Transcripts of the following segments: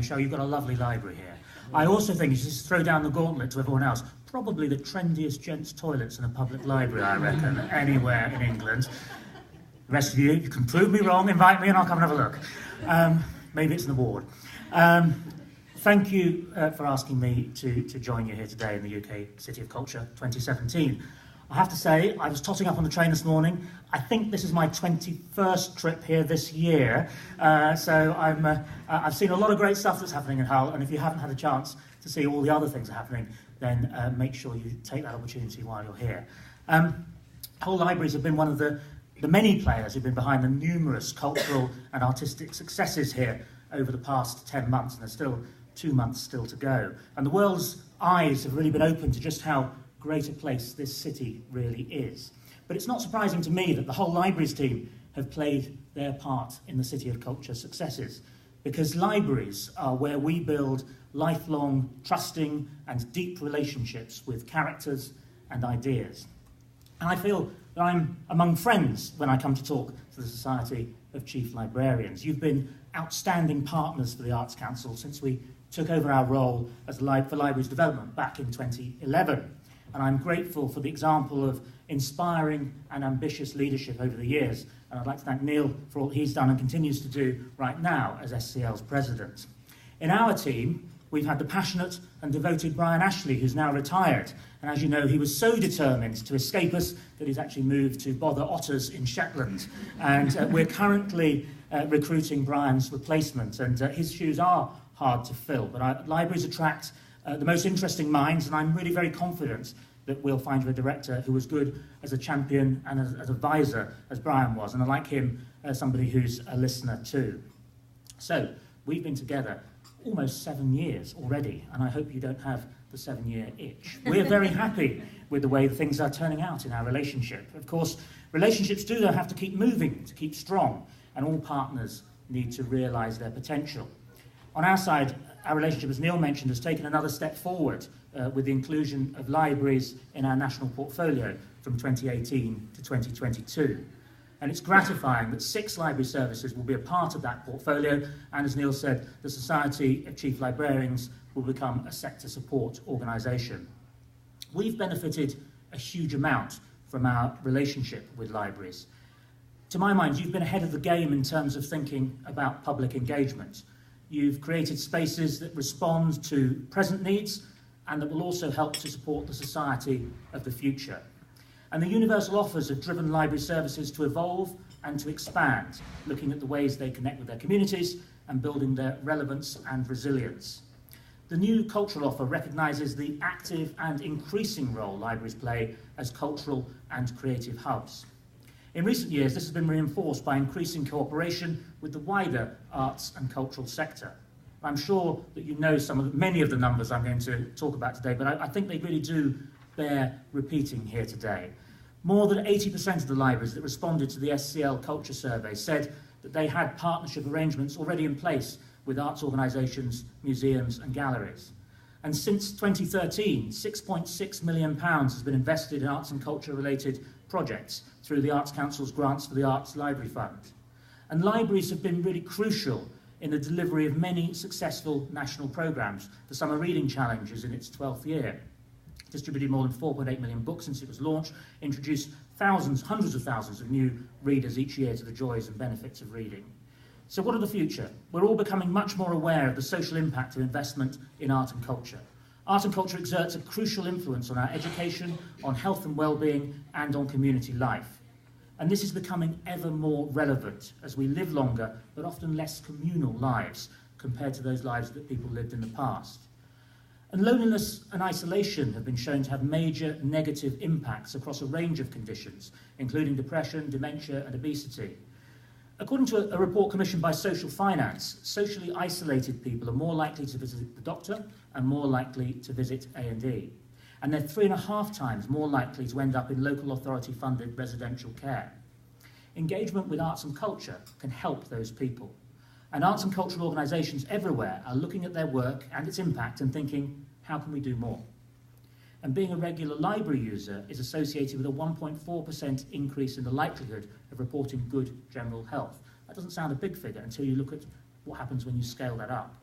Michelle, you've got a lovely library here. I also think you should just throw down the gauntlet to everyone else. Probably the trendiest gents' toilets in a public library, I reckon, anywhere in England. The rest of you can prove me wrong, invite me and I'll come and have a look. Maybe it's an award. Thank you for asking me to join you here today in the UK City of Culture 2017. I have to say, I was totting up on the train this morning. I think this is my 21st trip here this year. So I've seen a lot of great stuff that's happening in Hull, and if you haven't had a chance to see all the other things that are happening, then make sure you take that opportunity while you're here. Hull Libraries have been one of the many players who've been behind the numerous cultural and artistic successes here over the past 10 months, and there's still 2 months still to go. And the world's eyes have really been open to just how great a place this city really is. But it's not surprising to me that the Hull Libraries team have played their part in the City of Culture successes, because libraries are where we build lifelong, trusting and deep relationships with characters and ideas. And I feel that I'm among friends when I come to talk to the Society of Chief Librarians. You've been outstanding partners for the Arts Council since we took over our role as for Libraries Development back in 2011. And I'm grateful for the example of inspiring and ambitious leadership over the years. And I'd like to thank Neil for all he's done and continues to do right now as SCL's president. In our team, we've had the passionate and devoted Brian Ashley, who's now retired. And as you know, he was so determined to escape us that he's actually moved to bother otters in Shetland. And we're currently recruiting Brian's replacement. And his shoes are hard to fill. But libraries attract the most interesting minds, and I'm really very confident that we'll find you a director who was good as a champion and as an advisor as Brian was, and I like him as somebody who's a listener too. So, we've been together almost 7 years already, and I hope you don't have the 7-year itch. We're very happy with the way things are turning out in our relationship. Of course, relationships do have to keep moving, to keep strong, and all partners need to realise their potential. On our side, our relationship, as Neil mentioned, has taken another step forward with the inclusion of libraries in our national portfolio from 2018 to 2022. And it's gratifying that 6 library services will be a part of that portfolio, and as Neil said, the Society of Chief Librarians will become a sector support organisation. We've benefited a huge amount from our relationship with libraries. To my mind, you've been ahead of the game in terms of thinking about public engagement. You've created spaces that respond to present needs and that will also help to support the society of the future. And the universal offers have driven library services to evolve and to expand, looking at the ways they connect with their communities and building their relevance and resilience. The new cultural offer recognises the active and increasing role libraries play as cultural and creative hubs. In recent years, this has been reinforced by increasing cooperation with the wider arts and cultural sector. I'm sure that you know many of the numbers I'm going to talk about today, but I think they really do bear repeating here today. More than 80% of the libraries that responded to the SCL Culture Survey said that they had partnership arrangements already in place with arts organisations, museums and galleries. And since 2013, £6.6 million has been invested in arts and culture related projects through the Arts Council's Grants for the Arts Library Fund. And libraries have been really crucial in the delivery of many successful national programmes. The Summer Reading Challenge is in its 12th year. Distributed more than 4.8 million books since it was launched, introduced hundreds of thousands of new readers each year to the joys and benefits of reading. So what of the future? We're all becoming much more aware of the social impact of investment in art and culture. Art and culture exerts a crucial influence on our education, on health and well-being, and on community life. And this is becoming ever more relevant as we live longer, but often less communal lives compared to those lives that people lived in the past. And loneliness and isolation have been shown to have major negative impacts across a range of conditions, including depression, dementia, and obesity. According to a report commissioned by Social Finance, socially isolated people are more likely to visit the doctor and more likely to visit A&E. And they're 3.5 times more likely to end up in local authority-funded residential care. Engagement with arts and culture can help those people. And arts and cultural organisations everywhere are looking at their work and its impact and thinking, how can we do more? And being a regular library user is associated with a 1.4% increase in the likelihood of reporting good general health. That doesn't sound a big figure until you look at what happens when you scale that up.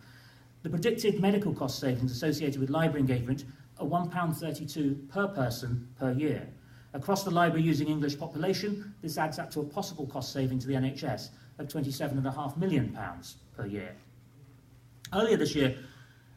The predicted medical cost savings associated with library engagement are £1.32 per person per year. Across the library using English population, this adds up to a possible cost saving to the NHS of £27.5 million per year. Earlier this year,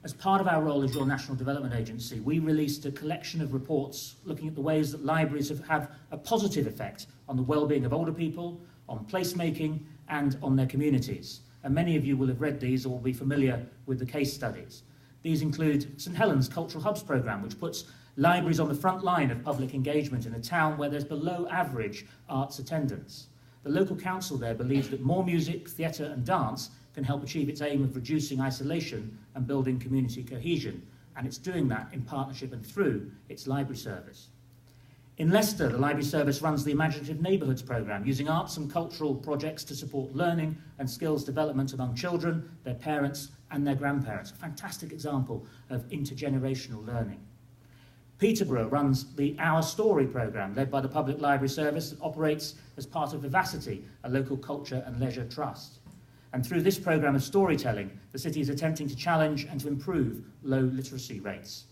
as part of our role as your National Development Agency, we released a collection of reports looking at the ways that libraries have a positive effect on the well-being of older people, on placemaking, and on their communities. And many of you will have read these or will be familiar with the case studies. These include St Helens Cultural Hubs programme, which puts libraries on the front line of public engagement in a town where there's below average arts attendance. The local council there believes that more music, theatre and dance can help achieve its aim of reducing isolation and building community cohesion, and it's doing that in partnership and through its library service. In Leicester, the library service runs the Imaginative Neighbourhoods programme, using arts and cultural projects to support learning and skills development among children, their parents and their grandparents. A fantastic example of intergenerational learning. Peterborough runs the Our Story programme, led by the Public Library Service, that operates as part of Vivacity, a local culture and leisure trust. And through this programme of storytelling, the city is attempting to challenge and to improve low literacy rates.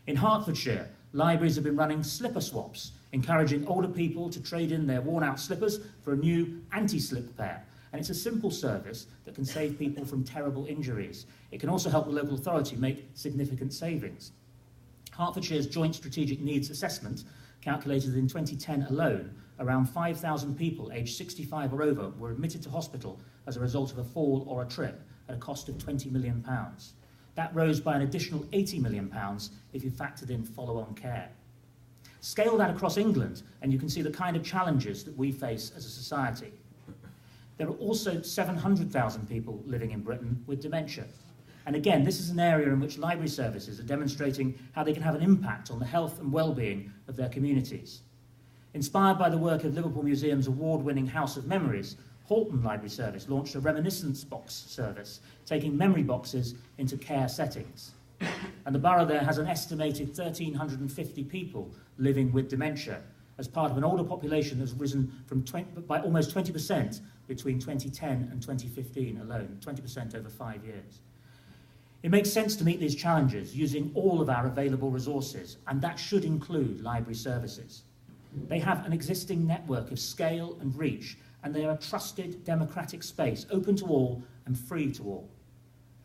In Hertfordshire, libraries have been running slipper swaps, encouraging older people to trade in their worn-out slippers for a new anti-slip pair. And it's a simple service that can save people from terrible injuries. It can also help the local authority make significant savings. Hertfordshire's Joint Strategic Needs Assessment calculated that in 2010 alone, around 5,000 people aged 65 or over were admitted to hospital as a result of a fall or a trip at a cost of £20 million. That rose by an additional £80 million if you factored in follow-on care. Scale that across England and you can see the kind of challenges that we face as a society. There are also 700,000 people living in Britain with dementia. And again, this is an area in which library services are demonstrating how they can have an impact on the health and well-being of their communities. Inspired by the work of Liverpool Museum's award-winning House of Memories, Halton Library Service launched a reminiscence box service, taking memory boxes into care settings. And the borough there has an estimated 1,350 people living with dementia, as part of an older population that has risen by almost 20% between 2010 and 2015 alone, 20% over 5 years. It makes sense to meet these challenges using all of our available resources, and that should include library services. They have an existing network of scale and reach, and they are a trusted democratic space, open to all and free to all.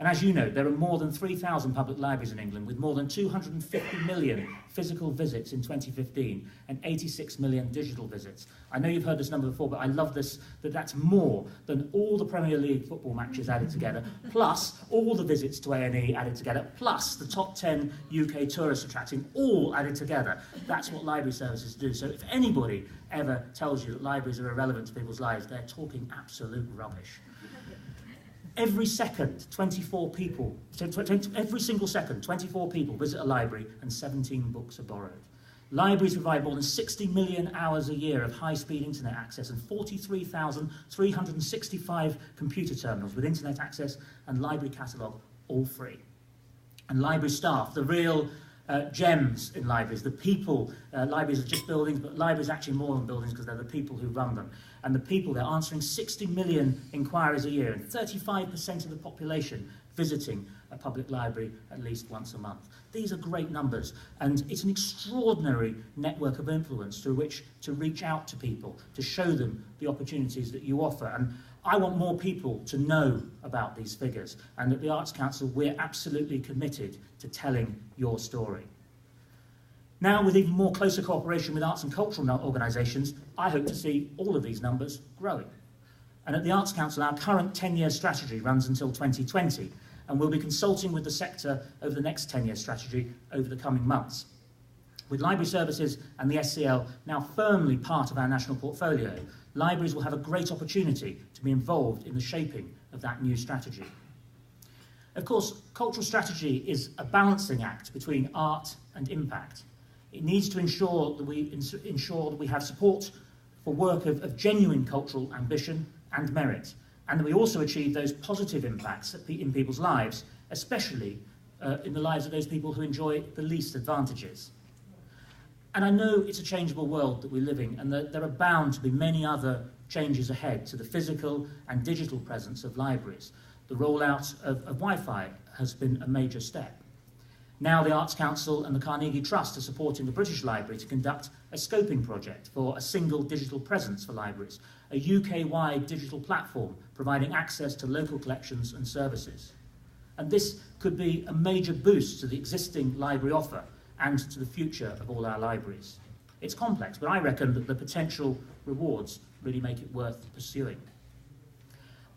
And as you know, there are more than 3,000 public libraries in England, with more than 250 million physical visits in 2015 and 86 million digital visits. I know you've heard this number before, but I love this, that's more than all the Premier League football matches added together, plus all the visits to A&E added together, plus the top 10 UK tourists attracting, all added together. That's what library services do. So if anybody ever tells you that libraries are irrelevant to people's lives, they're talking absolute rubbish. Every second, 24 people, every single second, 24 people visit a library and 17 books are borrowed. Libraries provide more than 60 million hours a year of high-speed internet access and 43,365 computer terminals with internet access and library catalogue, all free. And library staff, the real gems in libraries, the people. Libraries are just buildings, but libraries are actually more than buildings because they're the people who run them. And the people, they're answering 60 million inquiries a year and 35% of the population visiting a public library at least once a month. These are great numbers, and it's an extraordinary network of influence through which to reach out to people, to show them the opportunities that you offer. And I want more people to know about these figures, and at the Arts Council we're absolutely committed to telling your story. Now, with even more closer cooperation with arts and cultural organisations, I hope to see all of these numbers growing. And at the Arts Council, our current 10-year strategy runs until 2020, and we'll be consulting with the sector over the next 10-year strategy over the coming months. With library services and the SCL now firmly part of our national portfolio, libraries will have a great opportunity to be involved in the shaping of that new strategy. Of course, cultural strategy is a balancing act between art and impact. It needs to ensure that we have support for work of genuine cultural ambition and merit, and that we also achieve those positive impacts in people's lives, especially in the lives of those people who enjoy the least advantages. And I know it's a changeable world that we live in, and that there are bound to be many other changes ahead to the physical and digital presence of libraries. The rollout of Wi-Fi has been a major step. Now the Arts Council and the Carnegie Trust are supporting the British Library to conduct a scoping project for a single digital presence for libraries, a UK-wide digital platform providing access to local collections and services. And this could be a major boost to the existing library offer and to the future of all our libraries. It's complex, but I reckon that the potential rewards really make it worth pursuing.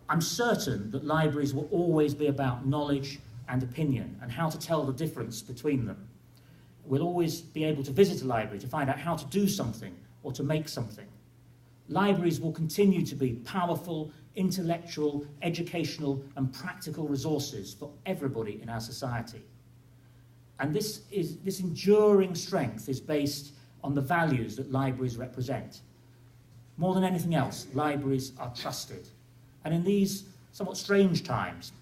I'm certain that libraries will always be about knowledge and opinion and how to tell the difference between them. We'll always be able to visit a library to find out how to do something or to make something. Libraries will continue to be powerful, intellectual, educational and practical resources for everybody in our society. And this enduring strength is based on the values that libraries represent. More than anything else, libraries are trusted. And in these somewhat strange times,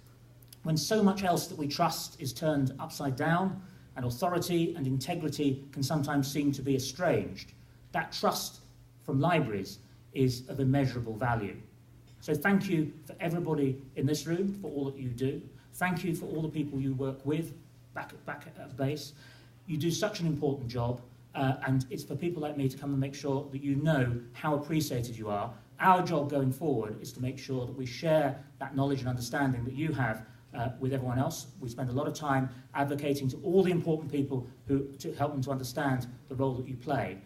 when so much else that we trust is turned upside down, and authority and integrity can sometimes seem to be estranged, that trust from libraries is of immeasurable value. So thank you for everybody in this room for all that you do. Thank you for all the people you work with back at base. You do such an important job, and it's for people like me to come and make sure that you know how appreciated you are. Our job going forward is to make sure that we share that knowledge and understanding that you have with everyone else. We spend a lot of time advocating to all the important people to help them to understand the role that you play.